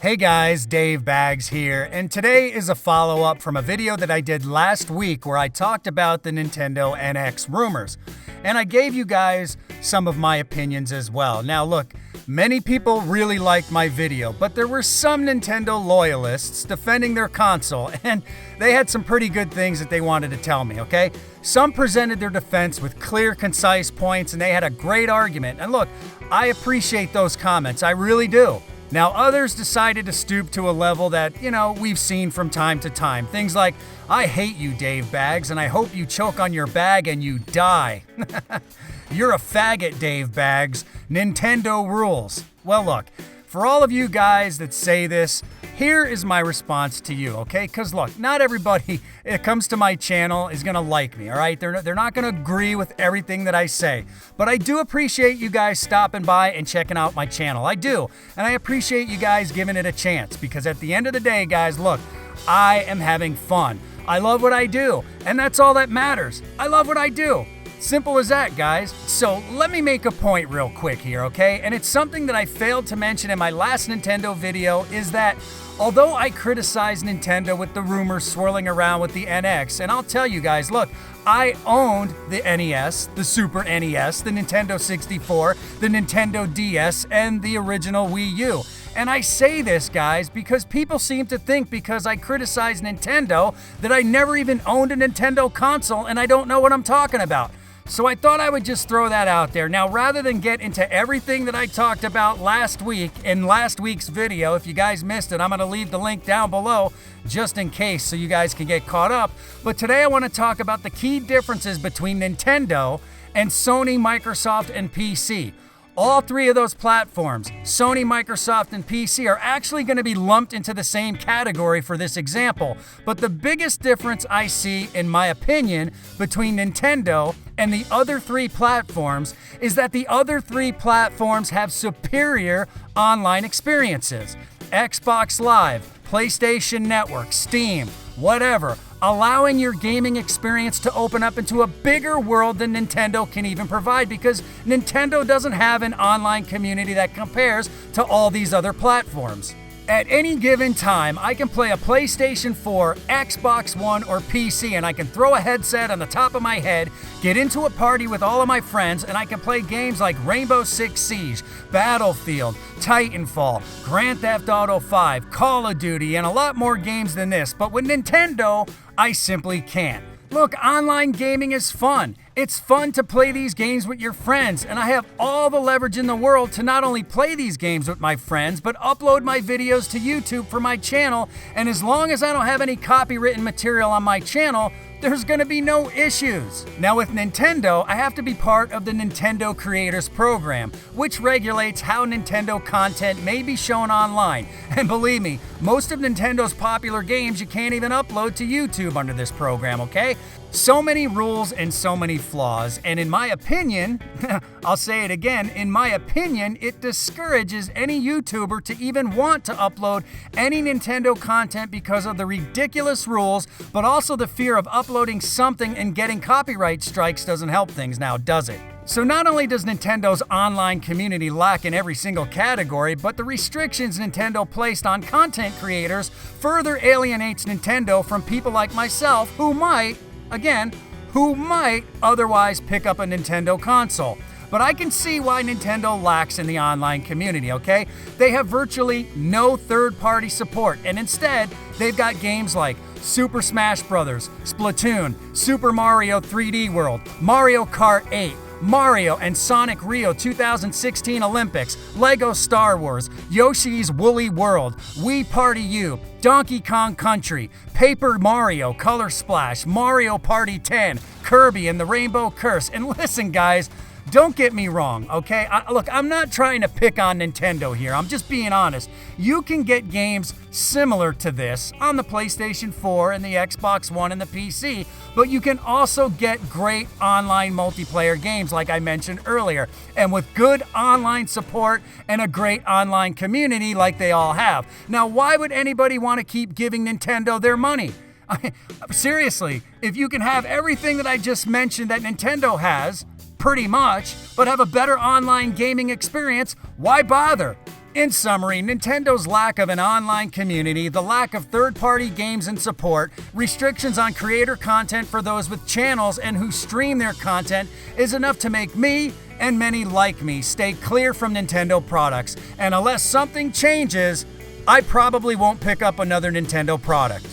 Hey guys, Dave Baggs here, and today is a follow-up from a video that I did last week where I talked about the Nintendo NX rumors. And I gave you guys some of my opinions as well. Now look, many people really liked my video, but there were some Nintendo loyalists defending their console, and they had some pretty good things that they wanted to tell me, okay? Some presented their defense with clear, concise points, and they had a great argument. And look, I appreciate those comments, I really do. Now, others decided to stoop to a level that, we've seen from time to time. Things like, I hate you, Dave Baggs, and I hope you choke on your bag and you die. You're a faggot, Dave Baggs. Nintendo rules. Well, look, for all of you guys that say this, here is my response to you, okay? Because look, not everybody that comes to my channel is going to like me, all right? They're not going to agree with everything that I say. But I do appreciate you guys stopping by and checking out my channel. I do. And I appreciate you guys giving it a chance. Because at the end of the day, guys, look, I am having fun. I love what I do. And that's all that matters. I love what I do. Simple as that, guys. So let me make a point real quick here, okay? And it's something that I failed to mention in my last Nintendo video is that although I criticized Nintendo with the rumors swirling around with the NX, and I'll tell you guys, look, I owned the NES, the Super NES, the Nintendo 64, the Nintendo DS, and the original Wii U. And I say this, guys, because people seem to think because I criticize Nintendo that I never even owned a Nintendo console and I don't know what I'm talking about. So I thought I would just throw that out there. Now, rather than get into everything that I talked about last week in last week's video, if you guys missed it, I'm going to leave the link down below just in case so you guys can get caught up. But today I want to talk about the key differences between Nintendo and Sony, Microsoft, and PC. All three of those platforms, Sony, Microsoft, and PC, are actually going to be lumped into the same category for this example. But the biggest difference I see, in my opinion, between Nintendo and the other three platforms is that the other three platforms have superior online experiences. Xbox Live, PlayStation Network, Steam, whatever, allowing your gaming experience to open up into a bigger world than Nintendo can even provide because Nintendo doesn't have an online community that compares to all these other platforms. At any given time, I can play a PlayStation 4, Xbox One, or PC, and I can throw a headset on the top of my head, get into a party with all of my friends, and I can play games like Rainbow Six Siege, Battlefield, Titanfall, Grand Theft Auto 5, Call of Duty, and a lot more games than this. But with Nintendo, I simply can't. Look, online gaming is fun. It's fun to play these games with your friends, and I have all the leverage in the world to not only play these games with my friends, but upload my videos to YouTube for my channel, and as long as I don't have any copywritten material on my channel, there's gonna be no issues. Now with Nintendo, I have to be part of the Nintendo Creators Program, which regulates how Nintendo content may be shown online. And believe me, most of Nintendo's popular games you can't even upload to YouTube under this program, okay? So many rules and so many flaws, and in my opinion, I'll say it again, in my opinion, it discourages any YouTuber to even want to upload any Nintendo content because of the ridiculous rules, but also the fear of uploading something and getting copyright strikes doesn't help things now, does it? So not only does Nintendo's online community lack in every single category, but the restrictions Nintendo placed on content creators further alienates Nintendo from people like myself who might otherwise pick up a Nintendo console. But I can see why Nintendo lacks in the online community, okay? They have virtually no third-party support, and instead, they've got games like Super Smash Bros., Splatoon, Super Mario 3D World, Mario Kart 8, Mario and Sonic Rio 2016 Olympics, Lego Star Wars, Yoshi's Woolly World, Wii Party U, Donkey Kong Country, Paper Mario Color Splash, Mario Party 10, Kirby and the Rainbow Curse. And listen, guys, don't get me wrong, okay? Look, I'm not trying to pick on Nintendo here. I'm just being honest. You can get games similar to this on the PlayStation 4 and the Xbox One and the PC, but you can also get great online multiplayer games like I mentioned earlier, and with good online support and a great online community like they all have. Now, why would anybody want to keep giving Nintendo their money? Seriously, if you can have everything that I just mentioned that Nintendo has, pretty much, but have a better online gaming experience, why bother? In summary, Nintendo's lack of an online community, the lack of third-party games and support, restrictions on creator content for those with channels and who stream their content is enough to make me, and many like me, stay clear from Nintendo products. And unless something changes, I probably won't pick up another Nintendo product.